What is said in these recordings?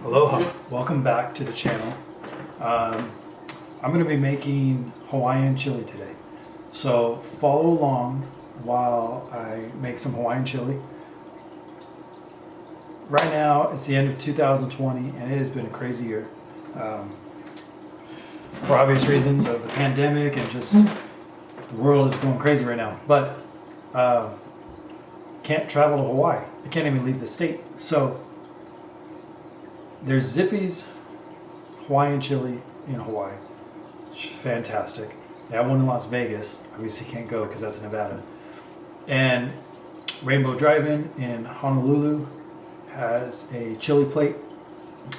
Aloha, welcome back to the channel. I'm going to be making Hawaiian chili today. So follow along while I make some Hawaiian chili. Right now it's the end of 2020 and it has been a crazy year. For obvious reasons of the pandemic and just the world is going crazy right now. But can't travel to Hawaii. I can't even leave the state. So there's Zippy's Hawaiian chili in Hawaii. It's fantastic. They have one in Las Vegas. Obviously can't go because that's in Nevada. And Rainbow Drive-In in Honolulu has a chili plate.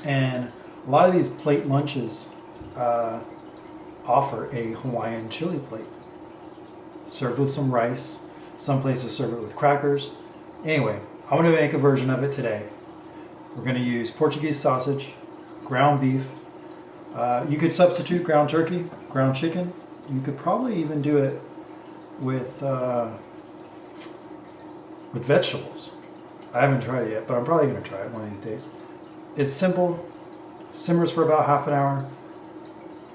And a lot of these plate lunches offer a Hawaiian chili plate. Served with some rice. Some places serve it with crackers. Anyway, I'm going to make a version of it today. We're going to use Portuguese sausage, ground beef. You could substitute ground turkey, ground chicken. You could probably even do it with vegetables. I haven't tried it yet, but I'm probably going to try it one of these days. It's simple. Simmers for about half an hour.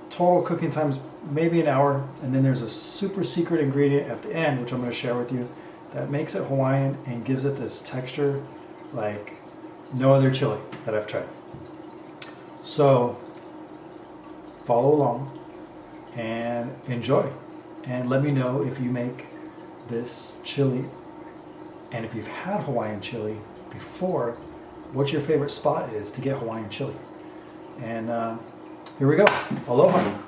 Total cooking time's maybe an hour. And then there's a super secret ingredient at the end, which I'm going to share with you, that makes it Hawaiian and gives it this texture like no other chili that I've tried. So follow along and enjoy, and let me know if you make this chili, and if you've had Hawaiian chili before, what your favorite spot is to get Hawaiian chili. And here we go. Aloha.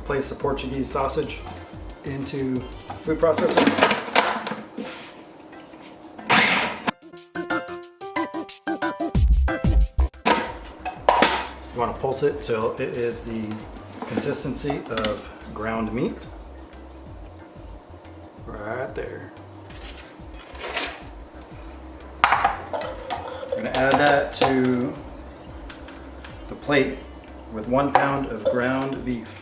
Place the Portuguese sausage into food processor. You want to pulse it till it is the consistency of ground meat. Right there. I'm going to add that to the plate with 1 pound of ground beef.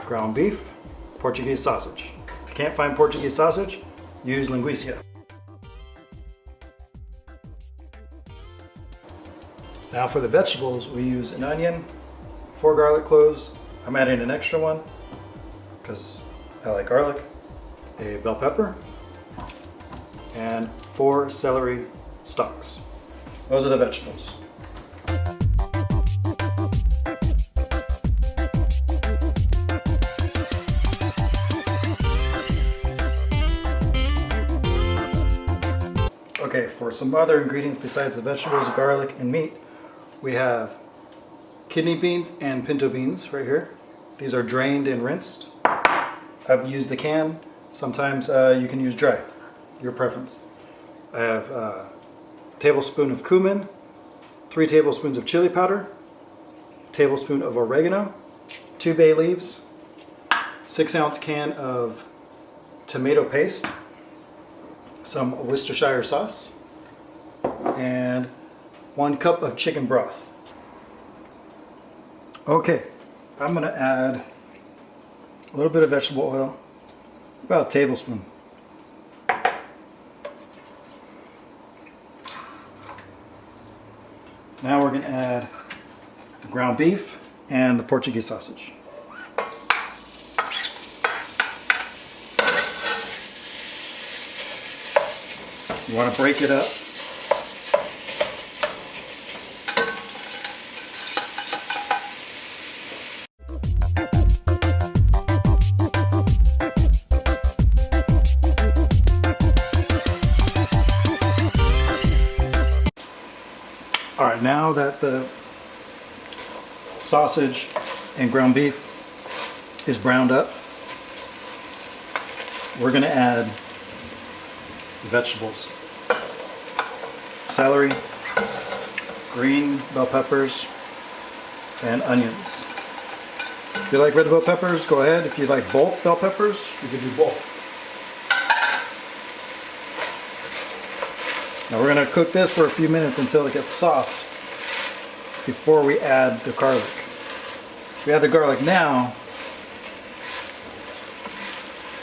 Ground beef, Portuguese sausage. If you can't find Portuguese sausage, use linguiça. Now for the vegetables, we use an onion, 4 garlic cloves. I'm adding an extra one because I like garlic, a bell pepper, and 4 celery stalks. Those are the vegetables. Okay, for some other ingredients besides the vegetables, garlic, and meat, we have kidney beans and pinto beans right here. These are drained and rinsed. I've used the can. Sometimes you can use dry, your preference. I have a tablespoon of cumin, 3 tablespoons of chili powder, a tablespoon of oregano, 2 bay leaves, 6-ounce can of tomato paste, some Worcestershire sauce, and 1 cup of chicken broth. Okay, I'm going to add a little bit of vegetable oil, about a tablespoon. Now we're going to add the ground beef and the Portuguese sausage. You want to break it up. All right, now that the sausage and ground beef is browned up, we're going to add the vegetables. celery, green bell peppers, and onions. If you like red bell peppers, go ahead. If you like both bell peppers, you can do both. Now we're going to cook this for a few minutes until it gets soft before we add the garlic. If we add the garlic now,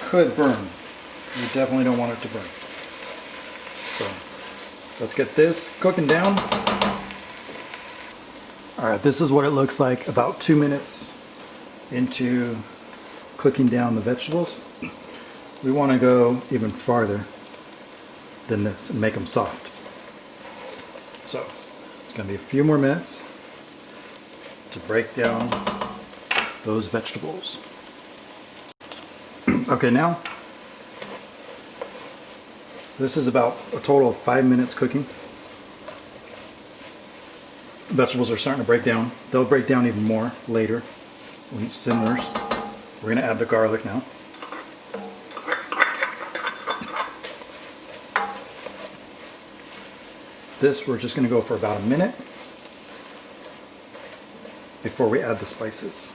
it could burn. You definitely don't want it to burn. So let's get this cooking down. Alright, this is what it looks like about 2 minutes into cooking down the vegetables. We want to go even farther than this and make them soft. So it's going to be a few more minutes to break down those vegetables. Okay, now this is about a total of 5 minutes cooking. Vegetables are starting to break down. They'll break down even more later when it simmers. We're going to add the garlic now. This we're just going to go for about a minute before we add the spices.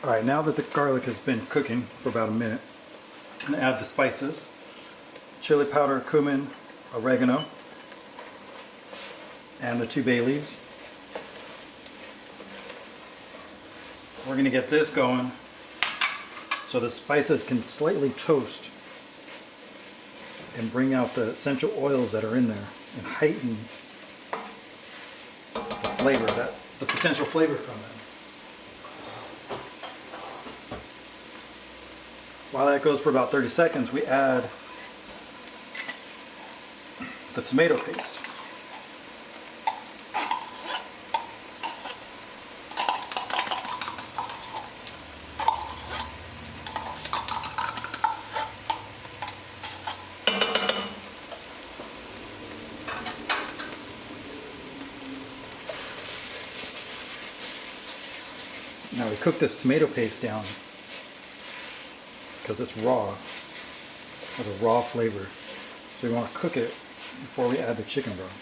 Alright, now that the garlic has been cooking for about a minute, I'm going to add the spices. Chili powder, cumin, oregano, and the 2 bay leaves. We're going to get this going so the spices can slightly toast and bring out the essential oils that are in there and heighten the flavor, the potential flavor from them. While that goes for about 30 seconds, we add the tomato paste. Now we cook this tomato paste down because it's raw, has a raw flavor. So we want to cook it before we add the chicken broth.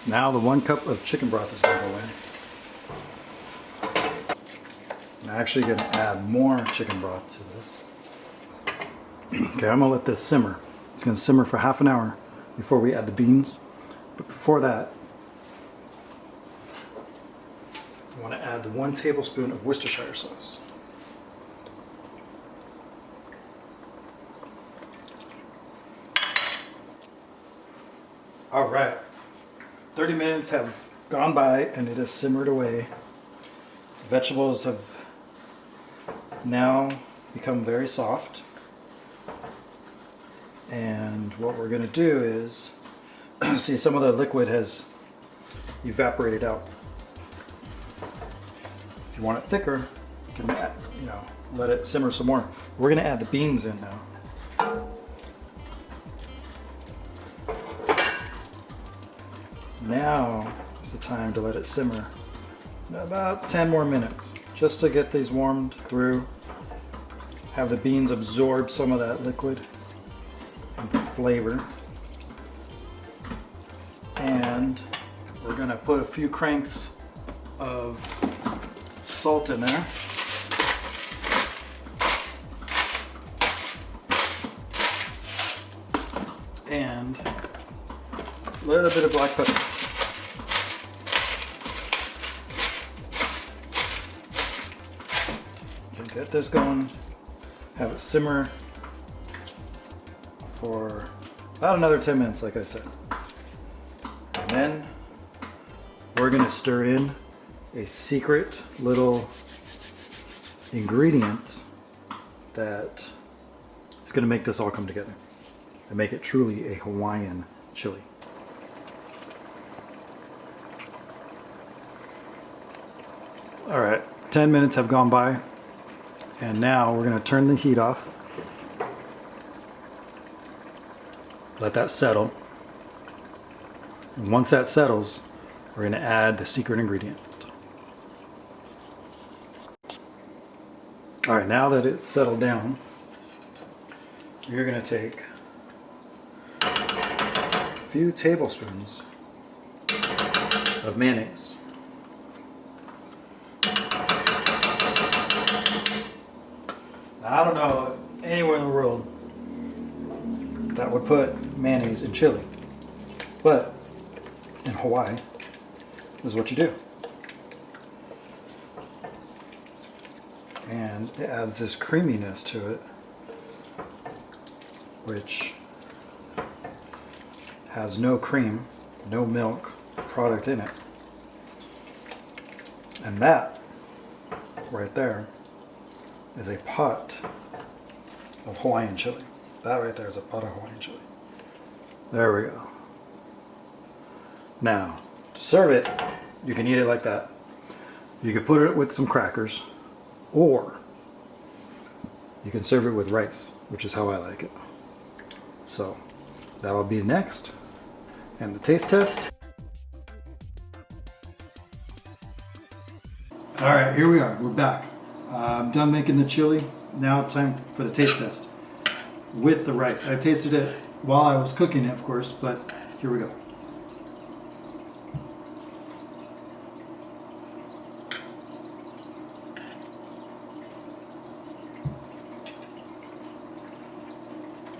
Now the 1 cup of chicken broth is going to go in. I'm actually going to add more chicken broth to this. Okay, I'm going to let this simmer. It's going to simmer for half an hour before we add the beans. But before that, I want to add the 1 tablespoon of Worcestershire sauce. All right, 30 minutes have gone by and it has simmered away. The vegetables have now become very soft. And what we're going to do is, see, some of the liquid has evaporated out. If you want it thicker, you can add, let it simmer some more. We're going to add the beans in now. Now is the time to let it simmer about 10 more minutes, just to get these warmed through, have the beans absorb some of that liquid and flavor. And we're going to put a few cranks of salt in there. And a little bit of black pepper. Okay, get this going, have it simmer for about another 10 minutes, like I said. And then we're going to stir in a secret little ingredient that is going to make this all come together and make it truly a Hawaiian chili. All right, 10 minutes have gone by, and now we're going to turn the heat off. let that settle. And once that settles, we're going to add the secret ingredient. All right, now that it's settled down, you're going to take a few tablespoons of mayonnaise. Now, I don't know anywhere in the world that would put mayonnaise in chili, but in Hawaii, this is what you do. And it adds this creaminess to it, which has no cream, no milk product in it. And that right there is a pot of Hawaiian chili. That right there is a pot of Hawaiian chili. There we go. Now, to serve it, you can eat it like that. You can put it with some crackers, or you can serve it with rice, which is how I like it. So that'll be next. And the taste test. All right, here we are. We're back. I'm done making the chili. Now it's time for the taste test with the rice. I tasted it while I was cooking it, of course, but here we go.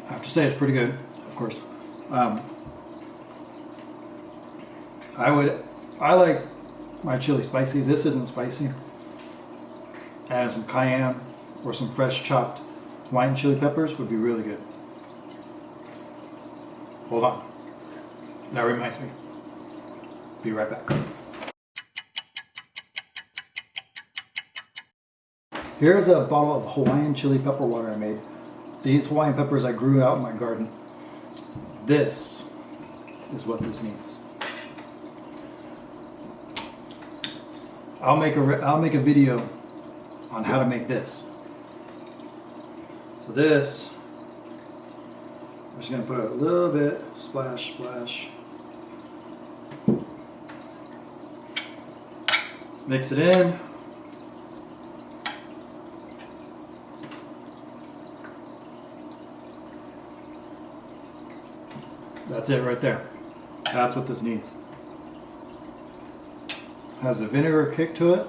I have to say it's pretty good, of course. I like my chili spicy. This isn't spicy. Add some cayenne or some fresh chopped Hawaiian chili peppers would be really good. Hold on. That reminds me. Be right back. Here's a bottle of Hawaiian chili pepper water I made. These Hawaiian peppers I grew out in my garden. This is what this needs. I'll make a video on how to make this. So this, I'm just going to put a little bit, splash, splash. Mix it in. That's it right there. That's what this needs. Has a vinegar kick to it.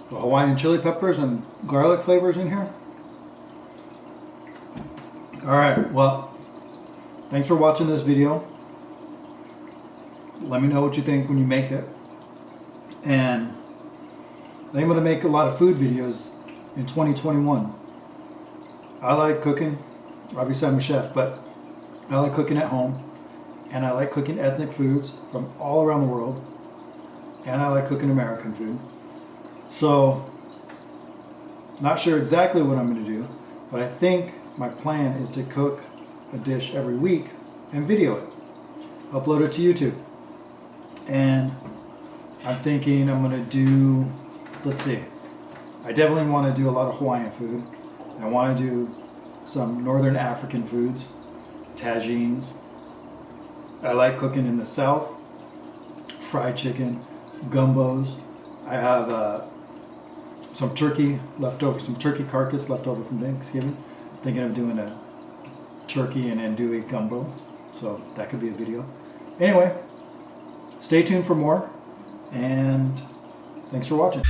The Hawaiian chili peppers and garlic flavors in here. Alright, well, thanks for watching this video. Let me know what you think when you make it. And I'm going to make a lot of food videos in 2021. I like cooking. Obviously I'm a chef, but I like cooking at home. And I like cooking ethnic foods from all around the world. And I like cooking American food. So, not sure exactly what I'm going to do, but I think my plan is to cook a dish every week and video it. Upload it to YouTube. And I'm thinking I'm going to do, let's see, I definitely want to do a lot of Hawaiian food. I want to do some Northern African foods, tagines. I like cooking in the South, fried chicken, gumbos. I have some turkey left over, some turkey carcass left over from Thanksgiving. I'm thinking of doing a turkey and andouille gumbo, so that could be a video. Anyway, stay tuned for more, and thanks for watching.